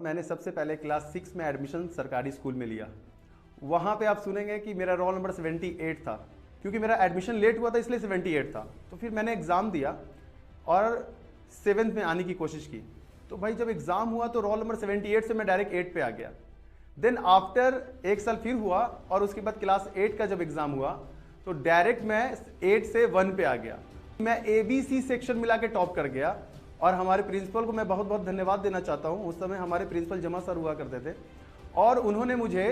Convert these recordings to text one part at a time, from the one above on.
मैंने सबसे पहले क्लास 6 में एडमिशन सरकारी स्कूल में लिया। वहाँ पे आप सुनेंगे कि मेरा रोल नंबर 78 था, क्योंकि मेरा एडमिशन लेट हुआ था इसलिए 78 था। तो फिर मैंने एग्ज़ाम दिया और 7th में आने की कोशिश की। तो भाई जब एग्ज़ाम हुआ तो रोल नंबर 78 से मैं डायरेक्ट 8 पे आ गया। देन आफ्टर एक साल फिर हुआ और उसके बाद क्लास 8 का जब एग्ज़ाम हुआ तो डायरेक्ट मैं 8 से 1 पे आ गया। मैं ABC सेक्शन मिला के टॉप कर गया और हमारे प्रिंसिपल को मैं बहुत बहुत धन्यवाद देना चाहता हूँ। उस समय हमारे प्रिंसिपल जमा सर हुआ करते थे और उन्होंने मुझे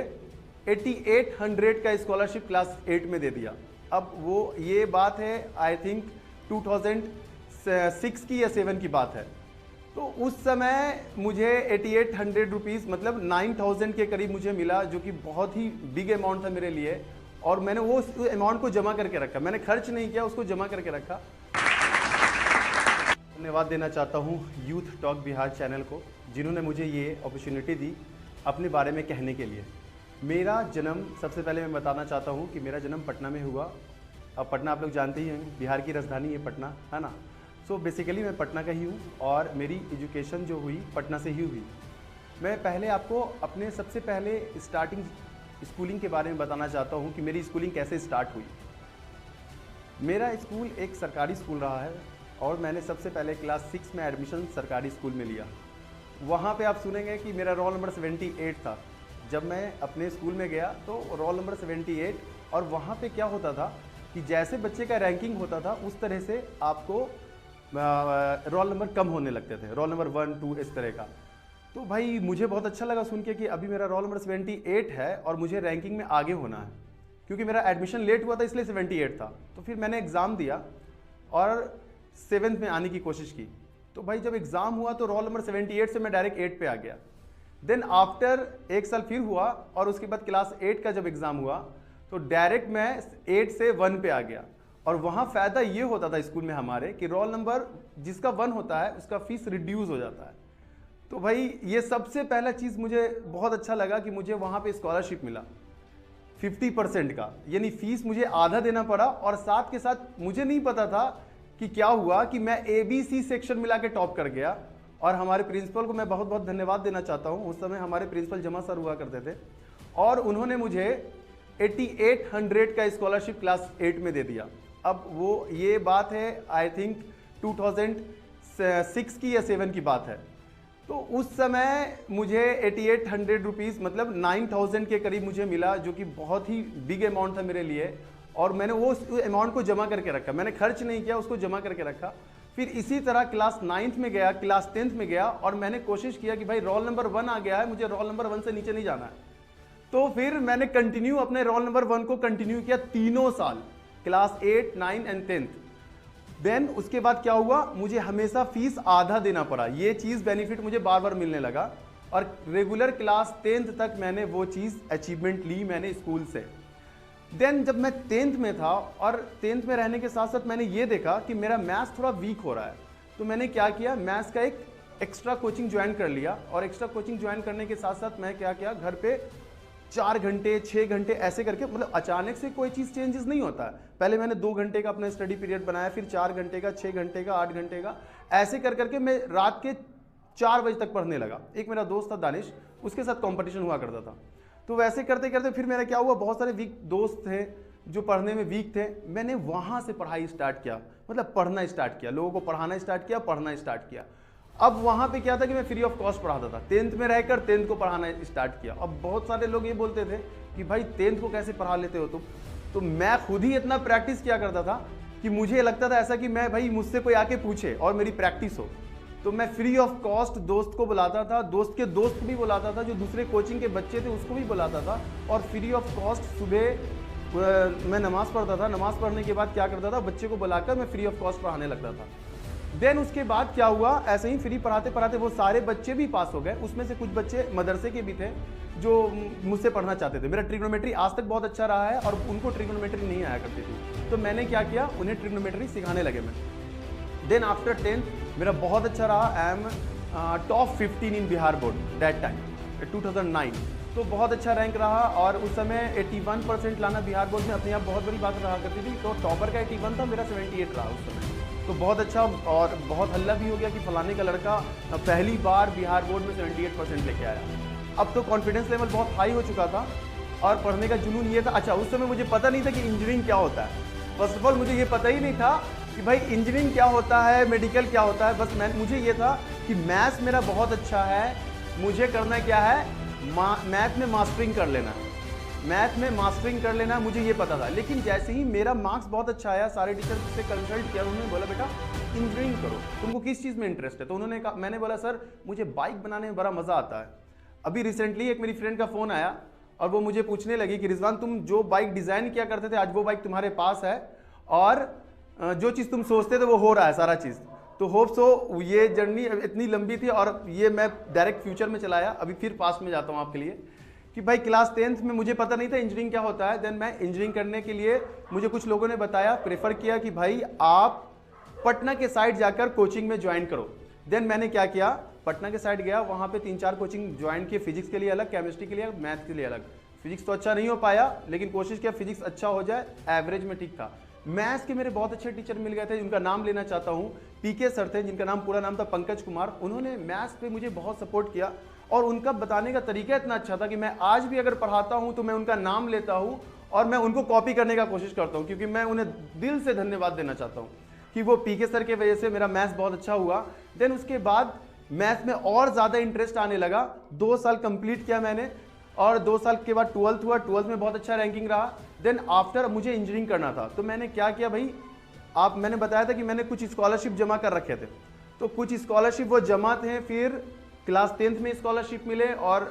8800 का स्कॉलरशिप क्लास 8 में दे दिया। अब वो ये बात है आई थिंक 2006 की या 7 की बात है। तो उस समय मुझे 8800 रुपीज़ मतलब 9000 के करीब मुझे मिला, जो कि बहुत ही बिग अमाउंट था मेरे लिए। और मैंने वो अमाउंट को जमा करके रखा, मैंने खर्च नहीं किया, उसको जमा करके रखा। धन्यवाद देना चाहता हूँ यूथ टॉक बिहार चैनल को, जिन्होंने मुझे ये अपॉर्चुनिटी दी अपने बारे में कहने के लिए। मेरा जन्म, सबसे पहले मैं बताना चाहता हूँ कि मेरा जन्म पटना में हुआ। अब पटना आप लोग जानते ही हैं, बिहार की राजधानी है पटना, है ना। सो बेसिकली मैं पटना का ही हूँ और मेरी एजुकेशन जो हुई पटना से ही हुई। मैं पहले आपको अपने सबसे पहले स्टार्टिंग स्कूलिंग के बारे में बताना चाहता हूँ कि मेरी स्कूलिंग कैसे स्टार्ट हुई। मेरा स्कूल एक सरकारी स्कूल रहा है और मैंने सबसे पहले क्लास 6 में एडमिशन सरकारी स्कूल में लिया। वहाँ पे आप सुनेंगे कि मेरा रोल नंबर 78 था। जब मैं अपने स्कूल में गया तो रोल नंबर 78, और वहाँ पे क्या होता था कि जैसे बच्चे का रैंकिंग होता था उस तरह से आपको रोल नंबर कम होने लगते थे, रोल नंबर 1, 2 इस तरह का। तो भाई मुझे बहुत अच्छा लगा सुन के कि अभी मेरा रोल नंबर 78 है और मुझे रैंकिंग में आगे होना है, क्योंकि मेरा एडमिशन लेट हुआ था इसलिए 78 था। तो फिर मैंने एग्ज़ाम दिया और 7th में आने की कोशिश की। तो भाई जब एग्ज़ाम हुआ तो रोल नंबर 78 से मैं डायरेक्ट 8 पे आ गया। देन आफ्टर एक साल फिर हुआ और उसके बाद क्लास 8 का जब एग्ज़ाम हुआ तो डायरेक्ट मैं 8 से 1 पे आ गया। और वहाँ फ़ायदा ये होता था स्कूल में हमारे कि रोल नंबर जिसका 1 होता है उसका फ़ीस रिड्यूस हो जाता है। तो भाई ये सबसे पहला चीज़ मुझे बहुत अच्छा लगा कि मुझे वहाँ पे स्कॉलरशिप मिला 50% का, यानी फ़ीस मुझे आधा देना पड़ा। और साथ के साथ मुझे नहीं पता था कि क्या हुआ कि मैं ABC सेक्शन मिला के टॉप कर गया। और हमारे प्रिंसिपल को मैं बहुत बहुत धन्यवाद देना चाहता हूँ। उस समय हमारे प्रिंसिपल जमा सर हुआ करते थे और उन्होंने मुझे 8800 का स्कॉलरशिप क्लास 8 में दे दिया। अब वो ये बात है आई थिंक 2006 की या 7 की बात है। तो उस समय मुझे 8800 रुपीज़ मतलब 9000 के करीब मुझे मिला, जो कि बहुत ही बिग अमाउंट था मेरे लिए। और मैंने वो अमाउंट को जमा करके रखा, मैंने खर्च नहीं किया, उसको जमा करके रखा। फिर इसी तरह क्लास 9th में गया, क्लास 10th में गया और मैंने कोशिश किया कि भाई रोल नंबर 1 आ गया है, मुझे रोल नंबर 1 से नीचे नहीं जाना है। तो फिर मैंने कंटिन्यू अपने रोल नंबर 1 को कंटिन्यू किया तीनों साल, क्लास 8, 9 एंड 10th। देन उसके बाद क्या हुआ, मुझे हमेशा फीस आधा देना पड़ा। ये चीज़ बेनिफिट मुझे बार बार मिलने लगा और रेगुलर क्लास 10th तक मैंने वो चीज़ अचीवमेंट ली मैंने स्कूल से। देन जब मैं 10th में था और 10th में रहने के साथ साथ मैंने ये देखा कि मेरा मैथ्स थोड़ा वीक हो रहा है। तो मैंने क्या किया, मैथ्स का एक एक्स्ट्रा कोचिंग ज्वाइन कर लिया। और एक्स्ट्रा कोचिंग ज्वाइन करने के साथ साथ मैं क्या किया, घर पे 4 घंटे 6 घंटे ऐसे करके, मतलब अचानक से कोई चीज़ चेंजेस नहीं होता है। पहले मैंने 2 घंटे का अपना स्टडी पीरियड बनाया, फिर 4 घंटे का, 6 घंटे का, 8 घंटे का, ऐसे कर करके मैं रात के 4 बजे तक पढ़ने लगा। एक मेरा दोस्त था दानिश, उसके साथ कॉम्पिटिशन हुआ करता था। तो वैसे करते करते फिर मेरा क्या हुआ, बहुत सारे वीक दोस्त थे जो पढ़ने में वीक थे। मैंने वहाँ से पढ़ाई स्टार्ट किया, मतलब पढ़ना स्टार्ट किया, लोगों को पढ़ाना स्टार्ट किया, पढ़ना स्टार्ट किया। अब वहाँ पे क्या था कि मैं फ्री ऑफ कॉस्ट पढ़ाता था। 10th में रहकर 10th को पढ़ाना स्टार्ट किया। अब बहुत सारे लोग ये बोलते थे कि भाई 10th को कैसे पढ़ा लेते हो तुम। तो मैं खुद ही इतना प्रैक्टिस किया करता था कि मुझे लगता था ऐसा कि मैं भाई मुझसे कोई आके पूछे और मेरी प्रैक्टिस हो। तो मैं फ्री ऑफ कॉस्ट दोस्त को बुलाता था, दोस्त के दोस्त भी बुलाता था, जो दूसरे कोचिंग के बच्चे थे उसको भी बुलाता था। और फ्री ऑफ कॉस्ट सुबह मैं नमाज़ पढ़ता था। नमाज़ पढ़ने के बाद क्या करता था, बच्चे को बुलाकर मैं फ्री ऑफ कॉस्ट पढ़ाने लगता था। देन उसके बाद क्या हुआ, ऐसे ही फ्री पढ़ाते पढ़ाते वो सारे बच्चे भी पास हो गए। उसमें से कुछ बच्चे मदरसे के भी थे जो मुझसे पढ़ना चाहते थे। मेरा ट्रिग्नोमेट्री आज तक बहुत अच्छा रहा है और उनको ट्रिग्नोमेट्री नहीं आया करती थी। तो मैंने क्या किया, उन्हें ट्रिग्नोमेट्री सिखाने लगे मैं। देन आफ्टर 10th मेरा बहुत अच्छा रहा। I am top 15 in Bihar board that time 2009। तो बहुत अच्छा रैंक रहा और उस समय 81% लाना बिहार बोर्ड में अपने आप बहुत बड़ी बात रहा करती थी। तो टॉपर का 81 था, मेरा 78 रहा उस समय। तो बहुत अच्छा, और बहुत हल्ला भी हो गया कि फलाने का लड़का पहली बार बिहार बोर्ड में 78% लेके आया। अब तो कॉन्फिडेंस लेवल बहुत हाई हो चुका था और पढ़ने का जुनून ये था। अच्छा, उस समय मुझे पता नहीं था कि इंजीनियरिंग क्या होता है। फर्स्ट ऑफ ऑल मुझे ये पता ही नहीं था कि भाई इंजीनियरिंग क्या होता है, मेडिकल क्या होता है। बस मुझे ये था कि मैथ्स मेरा बहुत अच्छा है, मुझे करना क्या है, मैथ में मास्टरिंग कर लेना, मैथ में मास्टरिंग कर लेना, मुझे ये पता था। लेकिन जैसे ही मेरा मार्क्स बहुत अच्छा आया, सारे टीचर से कंसल्ट किया, उन्होंने बोला बेटा इंजीनियरिंग करो, तुमको किस चीज़ में इंटरेस्ट है। तो उन्होंने कहा, मैंने बोला सर मुझे बाइक बनाने में बड़ा मज़ा आता है। अभी रिसेंटली एक मेरी फ्रेंड का फ़ोन आया और वो मुझे पूछने लगी कि रिजवान तुम जो बाइक डिज़ाइन किया करते थे आज वो बाइक तुम्हारे पास है और जो चीज़ तुम सोचते थे वो हो रहा है सारा चीज़। तो होप सो ये जर्नी इतनी लंबी थी और ये मैं डायरेक्ट फ्यूचर में चलाया। अभी फिर पास्ट में जाता हूँ आपके लिए कि भाई क्लास 10th में मुझे पता नहीं था इंजीनियरिंग क्या होता है। देन मैं इंजीनियरिंग करने के लिए मुझे कुछ लोगों ने बताया, प्रेफर किया कि भाई आप पटना के साइड जाकर कोचिंग में ज्वाइन करो। देन मैंने क्या किया, पटना के साइड गया, वहाँ पे 3-4 कोचिंग ज्वाइन किए, फिजिक्स के लिए अलग, केमिस्ट्री के लिए अलग, मैथ के लिए अलग। फिजिक्स तो अच्छा नहीं हो पाया लेकिन कोशिश किया फिजिक्स अच्छा हो जाए, एवरेज में ठीक था। मैथ्स के मेरे बहुत अच्छे टीचर मिल गए थे, उनका नाम लेना चाहता हूँ, पीके सर थे, जिनका नाम पूरा नाम था पंकज कुमार। उन्होंने मैथ्स पे मुझे बहुत सपोर्ट किया और उनका बताने का तरीका इतना अच्छा था कि मैं आज भी अगर पढ़ाता हूँ तो मैं उनका नाम लेता हूँ और मैं उनको कॉपी करने का कोशिश करता हूँ, क्योंकि मैं उन्हें दिल से धन्यवाद देना चाहता हूँ कि वो पीके सर के वजह से मेरा मैथ्स बहुत अच्छा हुआ। देन उसके बाद मैथ्स में और ज़्यादा इंटरेस्ट आने लगा। 2 साल कंप्लीट किया मैंने और 2 साल के बाद 12th हुआ, 12th में बहुत अच्छा रैंकिंग रहा। देन आफ्टर मुझे इंजीनियरिंग करना था, तो मैंने क्या किया भाई, मैंने बताया था कि मैंने कुछ स्कॉलरशिप जमा कर रखे थे, तो कुछ स्कॉलरशिप वो जमा थे। फिर क्लास 10th में स्कॉलरशिप मिले और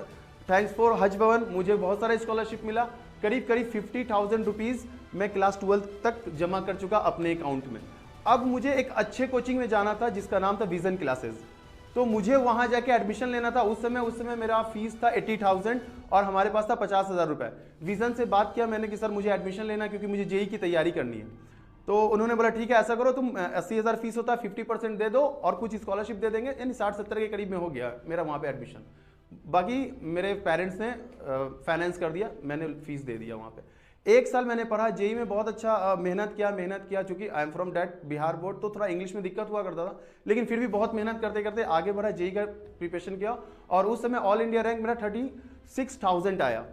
थैंक्स फॉर हज भवन मुझे बहुत सारा स्कॉलरशिप मिला। करीब 50,000 रुपीज़ मैं क्लास 12th तक जमा कर चुका अपने अकाउंट में। अब मुझे एक अच्छे कोचिंग में जाना था जिसका नाम था विजन क्लासेस, तो मुझे वहां जाके एडमिशन लेना था। उस समय मेरा फीस था 80,000 और हमारे पास था 50,000 रुपए। विजन से बात किया मैंने कि सर मुझे एडमिशन लेना क्योंकि मुझे जेई की तैयारी करनी है। तो उन्होंने बोला ठीक है ऐसा करो, तुम 80,000 फीस होता है, 50% दे दो और कुछ स्कॉलरशिप दे देंगे, यानी 60-70 के करीब में हो गया मेरा वहाँ पे एडमिशन। बाकी मेरे पेरेंट्स ने फाइनेंस कर दिया, मैंने फीस दे दिया वहाँ पे। 1 साल मैंने पढ़ा, जेई में बहुत अच्छा मेहनत किया चूंकि I am from that Bihar board, तो थोड़ा इंग्लिश में दिक्कत हुआ करता था, लेकिन फिर भी बहुत मेहनत करते करते आगे बढ़ा, जेई का प्रिपरेशन किया और उस समय ऑल इंडिया रैंक मेरा 36,000 आया।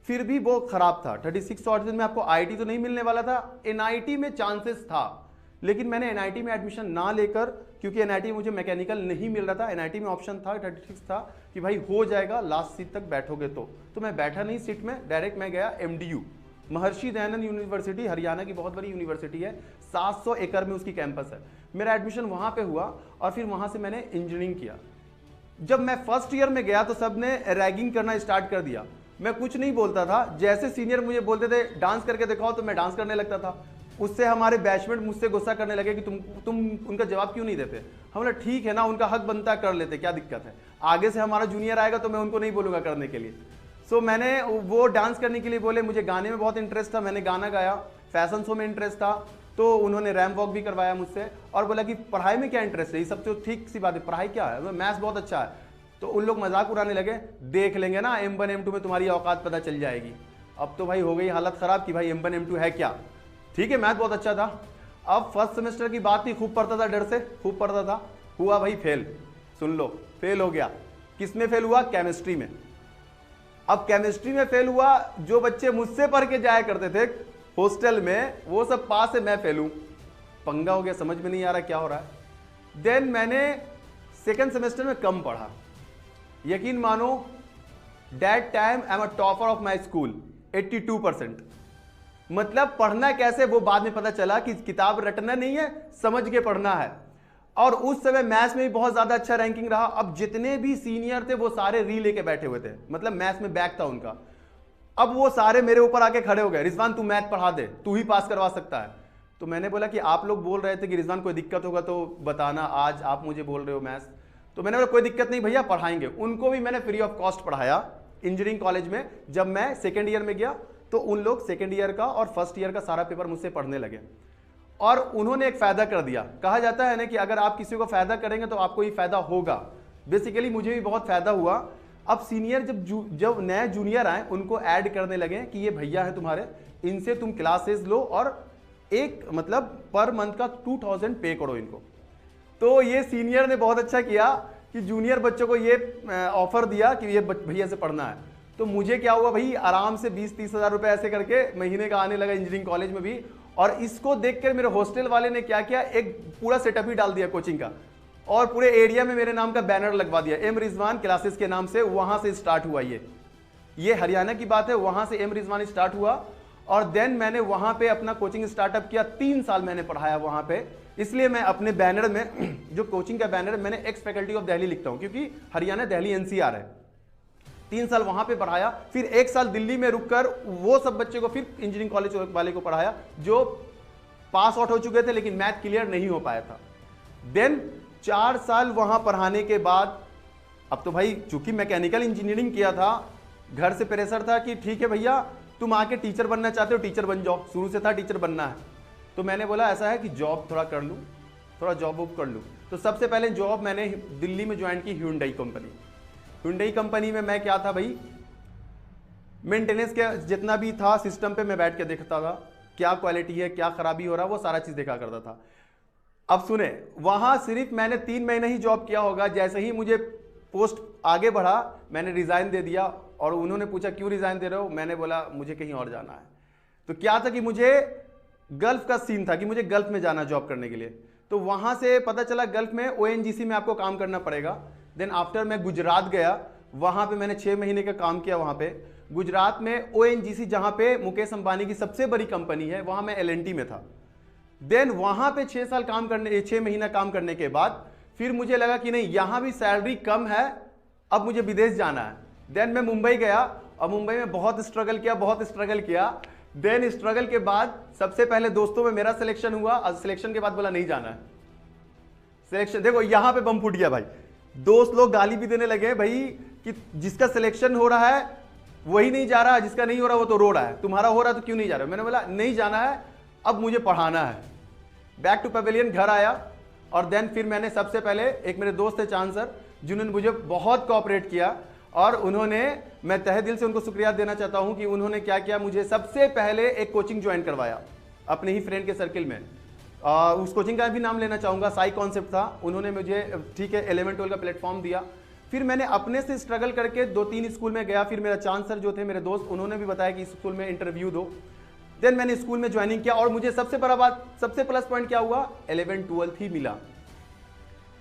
फिर भी वो खराब था। 36,000 में आपको आईआईटी तो नहीं मिलने वाला था, एनआईटी में चांसेस था, लेकिन मैंने एनआईटी में एडमिशन ना लेकर, क्योंकि एनआईटी में मुझे मैकेनिकल नहीं मिल रहा था, एनआईटी में ऑप्शन था 36 था कि भाई हो जाएगा लास्ट सीट तक बैठोगे तो मैं बैठा नहीं सीट में, डायरेक्ट मैं गया एमडीयू, महर्षि दयानंद यूनिवर्सिटी, हरियाणा की बहुत बड़ी यूनिवर्सिटी है, 700 एकड़ में उसकी कैंपस है। मेरा एडमिशन वहाँ पे हुआ और फिर वहाँ से मैंने इंजीनियरिंग किया। जब मैं फर्स्ट ईयर में गया तो सबने रैगिंग करना स्टार्ट कर दिया। मैं कुछ नहीं बोलता था, जैसे सीनियर मुझे बोलते थे डांस करके दिखाओ तो मैं डांस करने लगता था। उससे हमारे बैचमेट मुझसे गुस्सा करने लगे कि तुम उनका जवाब क्यों नहीं देते। हम बोला ठीक है ना, उनका हक बनता कर लेते, क्या दिक्कत है, आगे से हमारा जूनियर आएगा तो मैं उनको नहीं बोलूँगा करने के लिए। सो मैंने वो डांस करने के लिए बोले, मुझे गाने में बहुत इंटरेस्ट था, मैंने गाना गाया, फैशन शो में इंटरेस्ट था, तो उन्होंने रैंप वॉक भी करवाया मुझसे और बोला कि पढ़ाई में क्या इंटरेस्ट है, ये सब तो ठीक सी बात है, पढ़ाई क्या है, मैथ्स बहुत अच्छा है। तो उन लोग मजाक उड़ाने लगे, देख लेंगे ना M1 M2 में तुम्हारी औकात पता चल जाएगी। अब तो भाई हो गई हालत खराब कि भाई M1 M2 है क्या। ठीक है मैथ बहुत अच्छा था। अब फर्स्ट सेमेस्टर की बात थी, खूब पढ़ता था, डर से खूब पढ़ता था, हुआ भाई फेल। सुन लो, फेल हो गया। किसमें फेल हुआ? केमिस्ट्री में। अब केमिस्ट्री में फेल हुआ, जो बच्चे मुझसे पढ़ के जाया करते थे हॉस्टल में वो सब पास है, मैं फेल हूं। पंगा हो गया, समझ में नहीं आ रहा क्या हो रहा है। देन मैंने सेकेंड सेमेस्टर में कम पढ़ा, यकीन मानो that time I am a topper of my school, 82%। मतलब पढ़ना कैसे वो बाद में पता चला कि किताब रटना नहीं है, समझ के पढ़ना है। और उस समय मैथ्स में भी बहुत ज्यादा अच्छा रैंकिंग रहा। अब जितने भी सीनियर थे वो सारे री लेके बैठे हुए थे, मतलब मैथ्स में बैक था उनका। अब वो सारे मेरे ऊपर आके खड़े हो गए, रिजवान तू मैथ पढ़ा दे, तू ही पास करवा सकता है। तो मैंने बोला कि आप लोग बोल रहे थे कि रिजवान कोई दिक्कत होगा तो बताना, आज आप मुझे बोल रहे हो मैथ्स। तो मैंने बोला कोई दिक्कत नहीं भैया, पढ़ाएंगे। उनको भी मैंने फ्री ऑफ कॉस्ट पढ़ाया इंजीनियरिंग कॉलेज में। जब मैं सेकेंड ईयर में गया तो उन लोग सेकेंड ईयर का और फर्स्ट ईयर का सारा पेपर मुझसे पढ़ने लगे। और उन्होंने एक फायदा कर दिया, कहा जाता है ना कि अगर आप किसी को फायदा करेंगे तो आपको ही फायदा होगा। बेसिकली मुझे भी बहुत फायदा हुआ। अब सीनियर जब नए जूनियर आए उनको ऐड करने लगे कि ये भैया है तुम्हारे, इनसे तुम क्लासेस लो और एक मतलब पर मंथ का 2000 पे करो इनको। तो ये सीनियर ने बहुत अच्छा किया कि जूनियर बच्चों को ये ऑफर दिया कि ये भैया से पढ़ना है। तो मुझे क्या हुआ भाई, आराम से 20-30 हज़ार रुपए ऐसे करके महीने का आने लगा इंजीनियरिंग कॉलेज में भी। और इसको देखकर मेरे हॉस्टल वाले ने क्या किया, एक पूरा सेटअप ही डाल दिया कोचिंग का, और पूरे एरिया में मेरे नाम का बैनर लगवा दिया, एम रिजवान क्लासेस के नाम से। वहां से स्टार्ट हुआ ये हरियाणा की बात है, वहां से एम रिजवान स्टार्ट हुआ। और देन मैंने वहां पे अपना कोचिंग स्टार्टअप किया, 3 साल मैंने पढ़ाया वहां पे। इसलिए मैं अपने बैनर में जो कोचिंग का बैनर है, मैंने एक्स फैकल्टी ऑफ दिल्ली लिखता हूं, क्योंकि हरियाणा दिल्ली एनसीआर है। 3 साल वहां पे पढ़ाया, फिर 1 साल दिल्ली में रुककर वो सब बच्चे को फिर इंजीनियरिंग कॉलेज वाले को पढ़ाया जो पास आउट हो चुके थे लेकिन मैथ क्लियर नहीं हो पाया था। देन 4 साल वहां पढ़ाने के बाद, अब तो भाई चूंकि मैकेनिकल इंजीनियरिंग किया था, घर से प्रेशर था कि ठीक है भैया तुम आके टीचर बनना चाहते हो टीचर बन जाओ, शुरू से था टीचर बनना है। तो मैंने बोला ऐसा है कि जॉब थोड़ा कर लूँ, थोड़ा जॉब वॉब कर लूँ। तो सबसे पहले जॉब मैंने दिल्ली में ज्वाइन की Hyundai कंपनी। Hyundai कंपनी में मैं क्या था भाई, मेंटेनेंस के जितना भी था सिस्टम पे मैं बैठ के देखता था, क्या क्वालिटी है, क्या खराबी हो रहा, वो सारा चीज देखा करता था। अब सुने, वहां सिर्फ मैंने 3 महीने ही जॉब किया होगा। जैसे ही मुझे पोस्ट आगे बढ़ा, मैंने रिजाइन दे दिया। और उन्होंने पूछा क्यों रिजाइन दे रहे हो, मैंने बोला मुझे कहीं और जाना है। तो क्या था कि मुझे गल्फ का सीन था कि मुझे गल्फ में जाना जॉब करने के लिए। तो वहां से पता चला गल्फ में ONGC में आपको काम करना पड़ेगा। देन आफ्टर मैं गुजरात गया, वहां पे मैंने 6 महीने का काम किया। वहां पे गुजरात में ONGC, जहां पे मुकेश अंबानी की सबसे बड़ी कंपनी है, वहां मैं L&T में था। देन वहां पे 6 महीना काम करने के बाद फिर मुझे लगा कि नहीं, यहां भी सैलरी कम है, अब मुझे विदेश जाना है। देन मैं मुंबई गया और मुंबई में बहुत स्ट्रगल किया। देन स्ट्रगल के बाद सबसे पहले दोस्तों में मेरा सिलेक्शन हुआ, और सिलेक्शन के बाद बोला नहीं जाना है। सिलेक्शन देखो यहां पे बम फूट गया भाई। दोस्त लोग गाली भी देने लगे भाई कि जिसका सिलेक्शन हो रहा है वही नहीं जा रहा, जिसका नहीं हो रहा वो तो रो रहा है, तुम्हारा हो रहा है तो क्यों नहीं जा रहे हो। मैंने बोला नहीं जाना है, अब मुझे पढ़ाना है। बैक टू पवेलियन घर आया। और देन फिर मैंने सबसे पहले, एक मेरे दोस्त थे चांद सर, जिन्होंने मुझे बहुत कोऑपरेट किया, और उन्होंने, मैं तहे दिल से उनको शुक्रिया देना चाहता हूं कि उन्होंने क्या किया, मुझे सबसे पहले एक कोचिंग ज्वाइन करवाया अपने ही फ्रेंड के सर्किल में। उस कोचिंग का भी नाम लेना चाहूंगा, साई कॉन्सेप्ट था। उन्होंने मुझे ठीक है 11-12 का प्लेटफॉर्म दिया। फिर मैंने अपने से स्ट्रगल करके 2-3 स्कूल में गया। फिर मेरा चांद सर जो थे मेरे दोस्त, उन्होंने भी बताया कि इस स्कूल में इंटरव्यू दो। देन मैंने स्कूल में ज्वाइनिंग किया, और मुझे सबसे बड़ा बात, सबसे प्लस पॉइंट क्या हुआ, 11-12 ही मिला।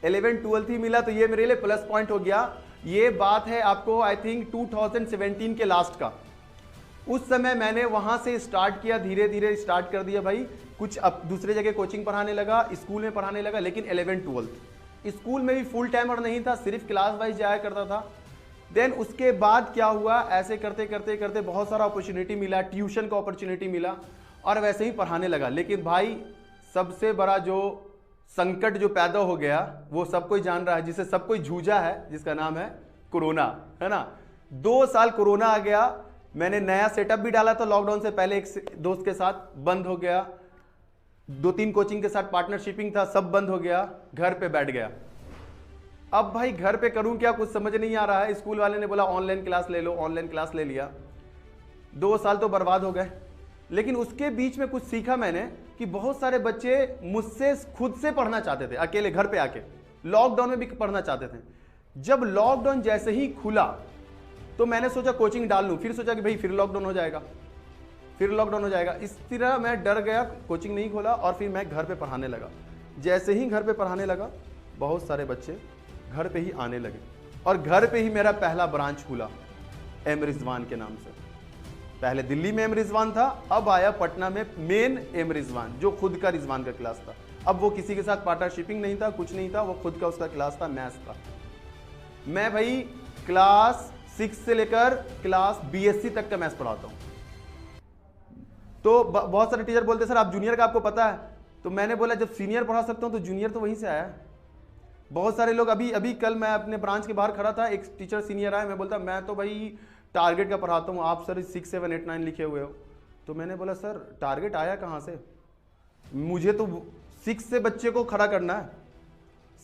11-12 ही मिला, तो ये मेरे लिए प्लस पॉइंट हो गया। ये बात है आपको आई थिंक 2017 के लास्ट का। उस समय मैंने वहां से स्टार्ट किया, धीरे धीरे स्टार्ट कर दिया भाई। कुछ अब दूसरे जगह कोचिंग पढ़ाने लगा, स्कूल में पढ़ाने लगा, लेकिन 11-12 स्कूल में भी फुल टाइमर नहीं था, सिर्फ क्लास वाइज जाया करता था। देन उसके बाद क्या हुआ, ऐसे करते करते करते बहुत सारा अपॉर्चुनिटी मिला, ट्यूशन का अपॉर्चुनिटी मिला, और वैसे ही पढ़ाने लगा। लेकिन भाई सबसे बड़ा जो संकट जो पैदा हो गया वो सब कोई जान रहा है, जिसे सब कोई जूझा है, जिसका नाम है कोरोना, है ना। 2 साल कोरोना आ गया। मैंने नया सेटअप भी डाला था लॉकडाउन से पहले, एक दोस्त के साथ, बंद हो गया। 2-3 कोचिंग के साथ पार्टनरशिपिंग था, सब बंद हो गया। घर पे बैठ गया। अब भाई घर पे करूं क्या, कुछ समझ नहीं आ रहा है। स्कूल वाले ने बोला ऑनलाइन क्लास ले लो, ऑनलाइन क्लास ले लिया। 2 साल तो बर्बाद हो गए। लेकिन उसके बीच में कुछ सीखा मैंने कि बहुत सारे बच्चे मुझसे खुद से पढ़ना चाहते थे, अकेले घर पे आके, लॉकडाउन में भी पढ़ना चाहते थे। जब लॉकडाउन जैसे ही खुला तो मैंने सोचा कोचिंग डाल लूं, फिर सोचा कि भाई फिर लॉकडाउन हो जाएगा, फिर लॉकडाउन हो जाएगा। इस तरह मैं डर गया, कोचिंग नहीं खोला, और फिर मैं घर पे पढ़ाने लगा। जैसे ही घर पे पढ़ाने लगा, बहुत सारे बच्चे घर पे ही आने लगे, और घर पे ही मेरा पहला ब्रांच खुला एम रिजवान के नाम से। पहले दिल्ली में एम रिजवान था, अब आया पटना में मेन एम रिजवान, जो खुद का रिजवान का क्लास था। अब वो किसी के साथ पार्टनरशिपिंग नहीं था, कुछ नहीं था, वो खुद का उसका क्लास था, मैथ्स का। मैं भाई क्लास 6 से लेकर क्लास BSc तक का मैथ्स पढ़ाता हूँ। तो बहुत सारे टीचर बोलते सर आप जूनियर का आपको पता है, तो मैंने बोला जब सीनियर पढ़ा सकता हूँ तो जूनियर तो वहीं से आया। बहुत सारे लोग, अभी कल मैं अपने ब्रांच के बाहर खड़ा था, एक टीचर सीनियर आया, मैं बोलता मैं तो भाई टारगेट का पढ़ाता हूँ, आप सर 6, 7, 8, 9 लिखे हुए हो। तो मैंने बोला सर टारगेट आया कहाँ से, मुझे तो 6 से बच्चे को खड़ा करना है।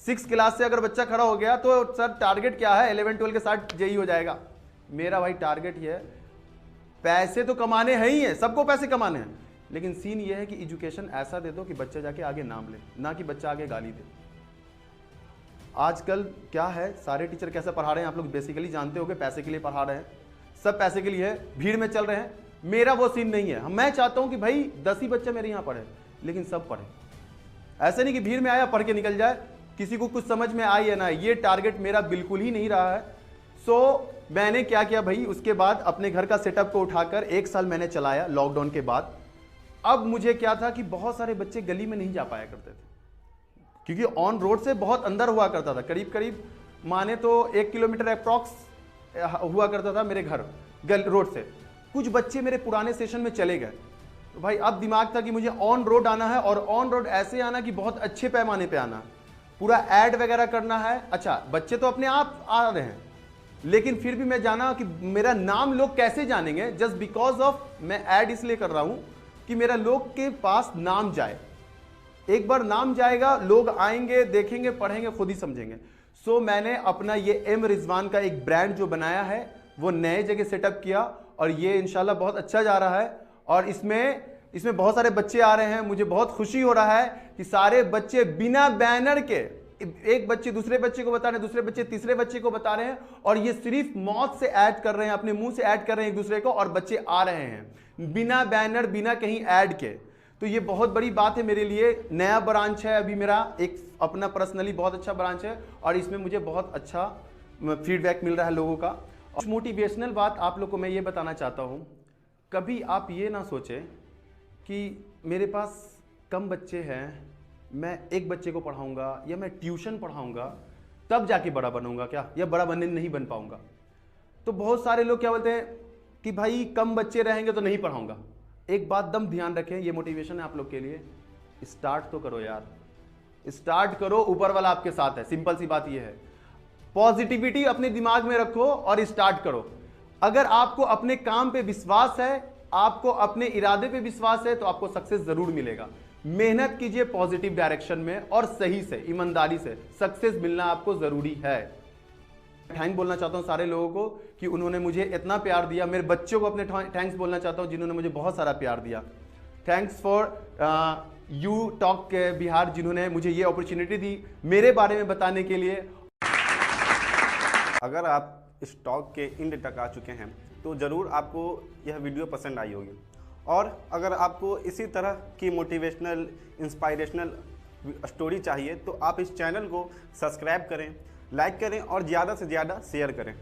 6 क्लास से अगर बच्चा खड़ा हो गया तो सर टारगेट क्या है, 11-12 के साथ जेई हो जाएगा। मेरा भाई टारगेट ये है, पैसे तो कमाने हैं ही है, सबको पैसे कमाने हैं, लेकिन सीन ये है कि एजुकेशन ऐसा दे दो कि बच्चा जाके आगे नाम ले, ना कि बच्चा आगे गाली दे। आजकल क्या है, सारे टीचर कैसे पढ़ा रहे हैं आप लोग बेसिकली जानते होंगे, पैसे के लिए पढ़ा रहे हैं, सब पैसे के लिए है, भीड़ में चल रहे हैं। मेरा वो सीन नहीं है। मैं चाहता हूं कि भाई 10 ही बच्चे मेरे यहाँ पढ़े, लेकिन सब पढ़े। ऐसे नहीं कि भीड़ में आया पढ़ के निकल जाए, किसी को कुछ समझ में आई या ना, ये टारगेट मेरा बिल्कुल ही नहीं रहा है। सो मैंने क्या किया भाई, उसके बाद अपने घर का सेटअप को उठाकर 1 साल मैंने चलाया लॉकडाउन के बाद। अब मुझे क्या था कि बहुत सारे बच्चे गली में नहीं जा पाया करते थे, क्योंकि ऑन रोड से बहुत अंदर हुआ करता था, करीब करीब माने तो 1 किलोमीटर अप्रॉक्स हुआ करता था मेरे घर रोड से। कुछ बच्चे मेरे पुराने सेशन में चले गए, तो भाई अब दिमाग था कि मुझे ऑन रोड आना है, और ऑन रोड ऐसे आना कि बहुत अच्छे पैमाने पे आना, पूरा ऐड वगैरह करना है। अच्छा, बच्चे तो अपने आप आ रहे हैं, लेकिन फिर भी मैं जाना कि मेरा नाम लोग कैसे जानेंगे, जस्ट बिकॉज ऑफ मैं ऐड इसलिए कर रहा हूं कि मेरा लोग के पास नाम जाए। एक बार नाम जाएगा, लोग आएंगे, देखेंगे, पढ़ेंगे, खुद ही समझेंगे। सो मैंने अपना ये एम रिजवान का एक ब्रांड जो बनाया है वो नए जगह सेटअप किया, और ये इंशाल्लाह बहुत अच्छा जा रहा है। और इसमें बहुत सारे बच्चे आ रहे हैं, मुझे बहुत खुशी हो रहा है कि सारे बच्चे बिना बैनर के, एक बच्चे दूसरे बच्चे को बता रहे हैं, दूसरे बच्चे तीसरे बच्चे को बता रहे हैं, और ये सिर्फ मौत से ऐड कर रहे हैं, अपने मुंह से ऐड कर रहे हैं एक दूसरे को, और बच्चे आ रहे हैं बिना बैनर, बिना कहीं ऐड के। तो ये बहुत बड़ी बात है मेरे लिए। नया ब्रांच है अभी मेरा, एक अपना पर्सनली बहुत अच्छा ब्रांच है, और इसमें मुझे बहुत अच्छा फीडबैक मिल रहा है लोगों का। और मोटिवेशनल बात आप लोग को मैं ये बताना चाहता हूँ, कभी आप ये ना सोचें कि मेरे पास कम बच्चे हैं, मैं एक बच्चे को पढ़ाऊंगा या मैं ट्यूशन पढ़ाऊंगा तब जाके बड़ा बनूंगा क्या, या बड़ा बनने नहीं बन पाऊंगा। तो बहुत सारे लोग क्या बोलते हैं कि भाई कम बच्चे रहेंगे तो नहीं पढ़ाऊंगा। एक बात दम ध्यान रखें, ये मोटिवेशन है आप लोग के लिए, स्टार्ट तो करो यार, स्टार्ट करो, ऊपर वाला आपके साथ है। सिंपल सी बात ये है, पॉजिटिविटी अपने दिमाग में रखो और स्टार्ट करो। अगर आपको अपने काम पे विश्वास है, आपको अपने इरादे पे विश्वास है, तो आपको सक्सेस जरूर मिलेगा। मेहनत कीजिए पॉजिटिव डायरेक्शन में, और सही से, ईमानदारी से, सक्सेस मिलना आपको जरूरी है। थैंक बोलना चाहता हूं सारे लोगों को कि उन्होंने मुझे इतना प्यार दिया। मेरे बच्चों को अपने थैंक्स बोलना चाहता हूं जिन्होंने मुझे बहुत सारा प्यार दिया। Thanks for you talk Bihar, जिन्होंने मुझे ये अपॉर्चुनिटी दी मेरे बारे में बताने के लिए। अगर आप स्टॉक के एंड तक आ चुके हैं तो ज़रूर आपको यह वीडियो पसंद आई होगी, और अगर आपको इसी तरह की मोटिवेशनल, इंस्पायरेशनल स्टोरी चाहिए तो आप इस चैनल को सब्सक्राइब करें, लाइक करें और ज़्यादा से ज़्यादा शेयर करें।